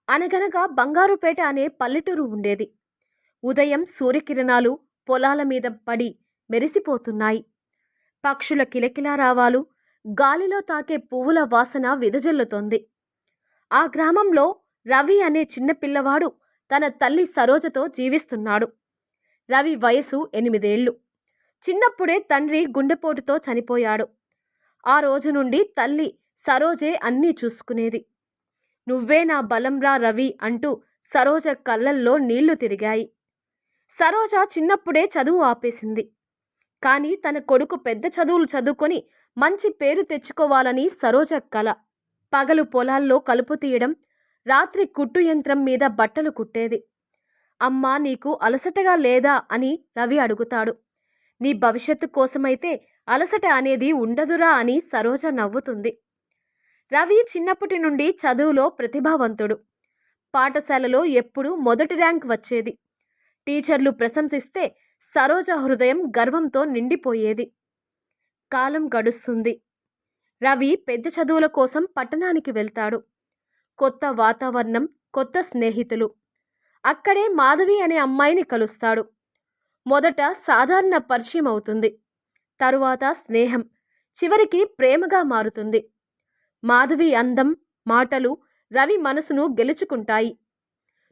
అనగనగా బంగారుపేట అనే పల్లెటూరు ఉండేది. ఉదయం సూర్యకిరణాలు పొలాల మీద పడి మెరిసిపోతున్నాయి. పక్షుల కిలకిలారావాలు, గాలిలో తాకే పువ్వుల వాసన వెదజల్లుతోంది. ఆ గ్రామంలో రవి అనే చిన్న పిల్లవాడు తన తల్లి సరోజతో జీవిస్తున్నాడు. రవి వయసు 8 ఏళ్లు. చిన్నప్పుడే తండ్రి గుండెపోటుతో చనిపోయాడు. ఆ రోజు నుండి తల్లి సరోజే అన్నీ చూసుకునేది. నువ్వే నా బలంరా రవి అంటూ సరోజ కళ్ళల్లో నీళ్లు తిరిగాయి. సరోజ చిన్నప్పుడే చదువు ఆపేసింది. కానీ తన కొడుకు పెద్ద చదువులు చదువుకొని మంచి పేరు తెచ్చుకోవాలని సరోజ కల. పగలు పొలాల్లో కలుపు తీయడం, రాత్రి కుట్టు యంత్రం మీద బట్టలు కుట్టేది. అమ్మా నీకు అలసటగా లేదా అని రవి అడుగుతాడు. నీ భవిష్యత్తు కోసమైతే అలసట అనేది ఉండదురా అని సరోజ నవ్వుతుంది. రవి చిన్నప్పటి నుండి చదువులో ప్రతిభావంతుడు. పాఠశాలలో ఎప్పుడూ మొదటి ర్యాంక్ వచ్చేది. టీచర్లు ప్రశంసిస్తే సరోజ హృదయం గర్వంతో నిండిపోయేది. కాలం గడుస్తుంది. రవి పెద్ద చదువుల కోసం పట్టణానికి వెళ్తాడు. కొత్త వాతావరణం, కొత్త స్నేహితులు. అక్కడే మాధవి అనే అమ్మాయిని కలుస్తాడు. మొదట సాధారణ పరిచయం అవుతుంది. తరువాత స్నేహం, చివరికి ప్రేమగా మారుతుంది. మాధవి అందం, మాటలు రవి మనసును గెలుచుకుంటాయి.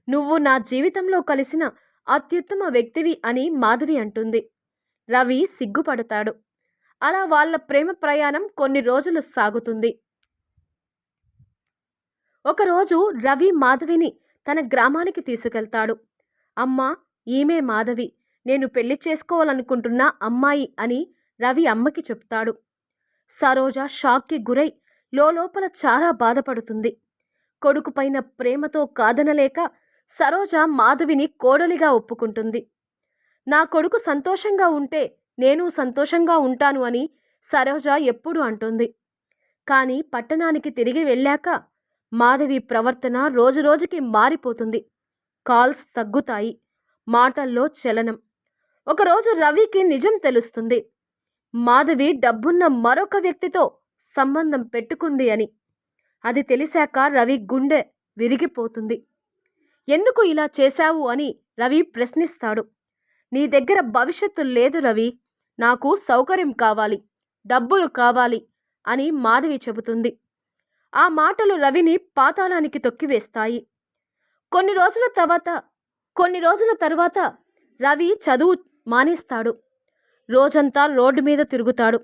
నువ్వు నా జీవితంలో కలిసిన అత్యుత్తమ వ్యక్తివి అని మాధవి అంటుంది. రవి సిగ్గుపడతాడు. అలా వాళ్ళ ప్రేమ ప్రయాణం కొన్ని రోజులు సాగుతుంది. ఒకరోజు రవి మాధవిని తన గ్రామానికి తీసుకెళ్తాడు. అమ్మా, ఈమె మాధవి, నేను పెళ్లి చేసుకోవాలనుకుంటున్న అమ్మాయి అని రవి అమ్మకి చెప్తాడు. సరోజ షాక్కి గురై లోపల చాలా బాధపడుతుంది. కొడుకు పైన ప్రేమతో కాదనలేక సరోజ మాధవిని కోడలిగా ఒప్పుకుంటుంది. నా కొడుకు సంతోషంగా ఉంటే నేను సంతోషంగా ఉంటాను అని సరోజ ఎప్పుడూ అంటుంది. కానీ పట్టణానికి తిరిగి వెళ్ళాక మాధవి ప్రవర్తన రోజురోజుకి మారిపోతుంది. కాల్స్ తగ్గుతాయి, మాటల్లో చలనం. ఒకరోజు రవికి నిజం తెలుస్తుంది. మాధవి డబ్బున్న మరొక వ్యక్తితో సంబంధం పెట్టుకుంది అని. అది తెలిసాక రవి గుండె విరిగిపోతుంది. ఎందుకు ఇలా చేశావు అని రవి ప్రశ్నిస్తాడు. నీ దగ్గర భవిష్యత్తు లేదు రవి, నాకు సౌకర్యం కావాలి, డబ్బులు కావాలి అని మాధవి చెబుతుంది. ఆ మాటలు రవిని పాతాళానికి తొక్కివేస్తాయి. కొన్ని రోజుల తర్వాత రవి చదువు మానేస్తాడు. రోజంతా రోడ్డు మీద తిరుగుతాడు.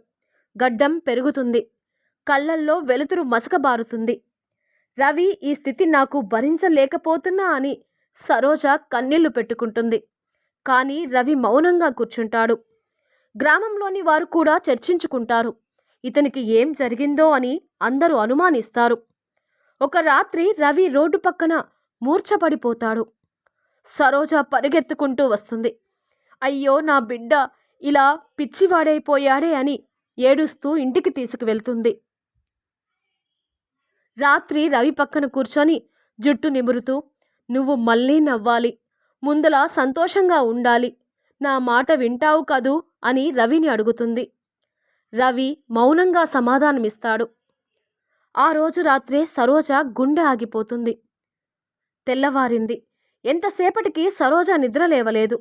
గడ్డం పెరుగుతుంది. కళ్ళల్లో వెలుతురు మసకబారుతుంది. రవి ఈ స్థితి నాకు భరించలేకపోతున్నా అని సరోజ కన్నీళ్లు పెట్టుకుంటుంది. కానీ రవి మౌనంగా కూర్చుంటాడు. గ్రామంలోని వారు కూడా చర్చించుకుంటారు. ఇతనికి ఏం జరిగిందో అని అందరూ అనుమానిస్తారు. ఒక రాత్రి రవి రోడ్డు పక్కన మూర్ఛపడిపోతాడు. సరోజ పరిగెత్తుకుంటూ వస్తుంది. అయ్యో నా బిడ్డ ఇలా పిచ్చివాడైపోయాడే అని ఏడుస్తూ ఇంటికి తీసుకువెళ్తుంది. రాత్రి రవి పక్కన కూర్చొని జుట్టు నిమురుతూ, నువ్వు మళ్ళీ నవ్వాలి, ముందలా సంతోషంగా ఉండాలి, నా మాట వింటావు కదూ అని రవిని అడుగుతుంది. రవి మౌనంగా సమాధానమిస్తాడు. ఆ రోజు రాత్రే సరోజ గుండె ఆగిపోతుంది. తెల్లవారింది. ఎంతసేపటికి సరోజ నిద్రలేవలేదు.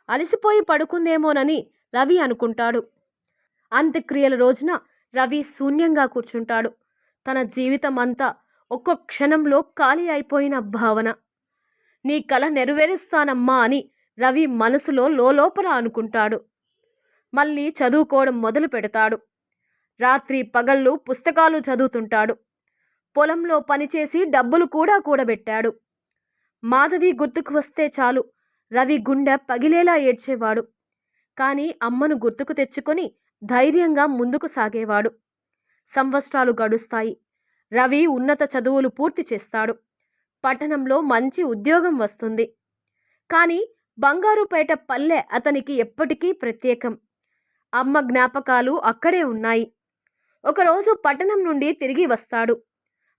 అలసిపోయి పడుకుందేమోనని రవి అనుకుంటాడు. అంత్యక్రియల రోజున రవి శూన్యంగా కూర్చుంటాడు. తన జీవితం అంతా ఒక్క క్షణంలో ఖాళీ అయిపోయిన భావన. నీ కల నెరవేరుస్తానమ్మా అని రవి మనసులో లోపల అనుకుంటాడు. మళ్ళీ చదువుకోవడం మొదలు పెడతాడు. రాత్రి పగళ్ళు పుస్తకాలు చదువుతుంటాడు. పొలంలో పనిచేసి డబ్బులు కూడా కూడబెట్టాడు. మాధవి గుర్తుకు వస్తే చాలు రవి గుండె పగిలేలా ఏడ్చేవాడు. కానీ అమ్మను గుర్తుకు తెచ్చుకొని ధైర్యంగా ముందుకు సాగేవాడు. సంవత్సరాలు గడుస్తాయి. రవి ఉన్నత చదువులు పూర్తి చేస్తాడు. పట్టణంలో మంచి ఉద్యోగం వస్తుంది. కానీ బంగారుపేట పల్లె అతనికి ఎప్పటికీ ప్రత్యేకం. అమ్మ జ్ఞాపకాలు అక్కడే ఉన్నాయి. ఒకరోజు పట్టణం నుండి తిరిగి వస్తాడు.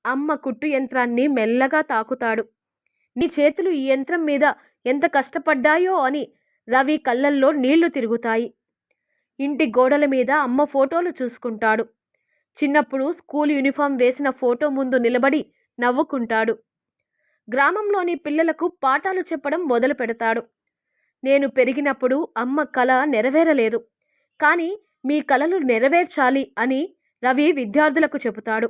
అమ్మ కుట్టు యంత్రాన్ని మెల్లగా తాకుతాడు. నీ చేతులు ఈ యంత్రం మీద ఎంత కష్టపడ్డాయో అని రవి కళ్ళల్లో నీళ్లు తిరుగుతాయి. ఇంటి గోడల మీద అమ్మ ఫోటోలు చూసుకుంటాడు. చిన్నప్పుడు స్కూల్ యూనిఫామ్ వేసిన ఫోటో ముందు నిలబడి నవ్వుకుంటాడు. గ్రామంలోని పిల్లలకు పాఠాలు చెప్పడం మొదలు పెడతాడు. నేను పెరిగినప్పుడు అమ్మ కల నెరవేరలేదు, కానీ మీ కలలు నెరవేర్చాలి అని రవి విద్యార్థులకు చెబుతాడు.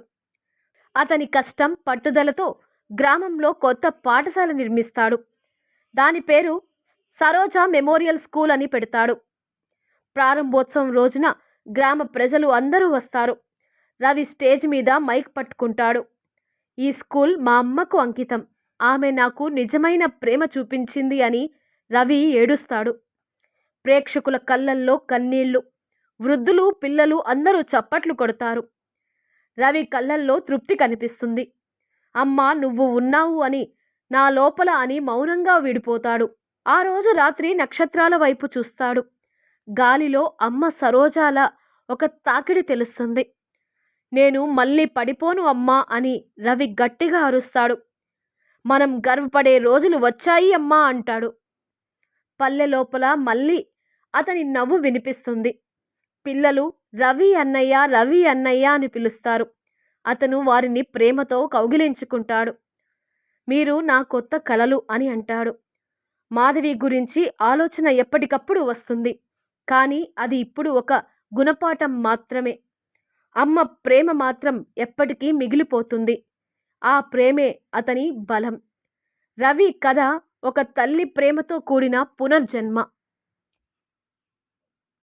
అతని కష్టం పట్టుదలతో గ్రామంలో కొత్త పాఠశాల నిర్మిస్తాడు. దాని పేరు సరోజ మెమోరియల్ స్కూల్ అని పెడతాడు. ప్రారంభోత్సవం రోజున గ్రామ ప్రజలు అందరూ వస్తారు. రవి స్టేజ్ మీద మైక్ పట్టుకుంటాడు. ఈ స్కూల్ మా అమ్మకు అంకితం. ఆమె నాకు నిజమైన ప్రేమ చూపించింది అని రవి ఏడుస్తాడు. ప్రేక్షకుల కళ్ళల్లో కన్నీళ్లు. వృద్ధులు, పిల్లలు అందరూ చప్పట్లు కొడతారు. రవి కళ్ళల్లో తృప్తి కనిపిస్తుంది. అమ్మా, నువ్వు ఉన్నావు అని నా లోపల అని మౌనంగా విడిపోతాడు. ఆ రోజు రాత్రి నక్షత్రాల వైపు చూస్తాడు. గాలిలో అమ్మ సరోజాల ఒక తాకిడి తెలుస్తుంది. నేను మళ్ళీ పడిపోను అమ్మా అని రవి గట్టిగా అరుస్తాడు. మనం గర్వపడే రోజులు వచ్చాయి అమ్మా అంటాడు. పల్లె లోపల మళ్ళీ అతని నవ్వు వినిపిస్తుంది. పిల్లలు రవి అన్నయ్య, రవి అన్నయ్య అని పిలుస్తారు. అతను వారిని ప్రేమతో కౌగిలించుకుంటాడు. మీరు నా కొత్త కలలు అని అంటాడు. మాధవి గురించి ఆలోచన ఎప్పటికప్పుడు వస్తుంది, కానీ అది ఇప్పుడు ఒక గుణపాఠం మాత్రమే. అమ్మ ప్రేమ మాత్రం ఎప్పటికీ మిగిలిపోతుంది. ఆ ప్రేమే అతని బలం. రవి కథ ఒక తల్లి ప్రేమతో కూడిన పునర్జన్మ.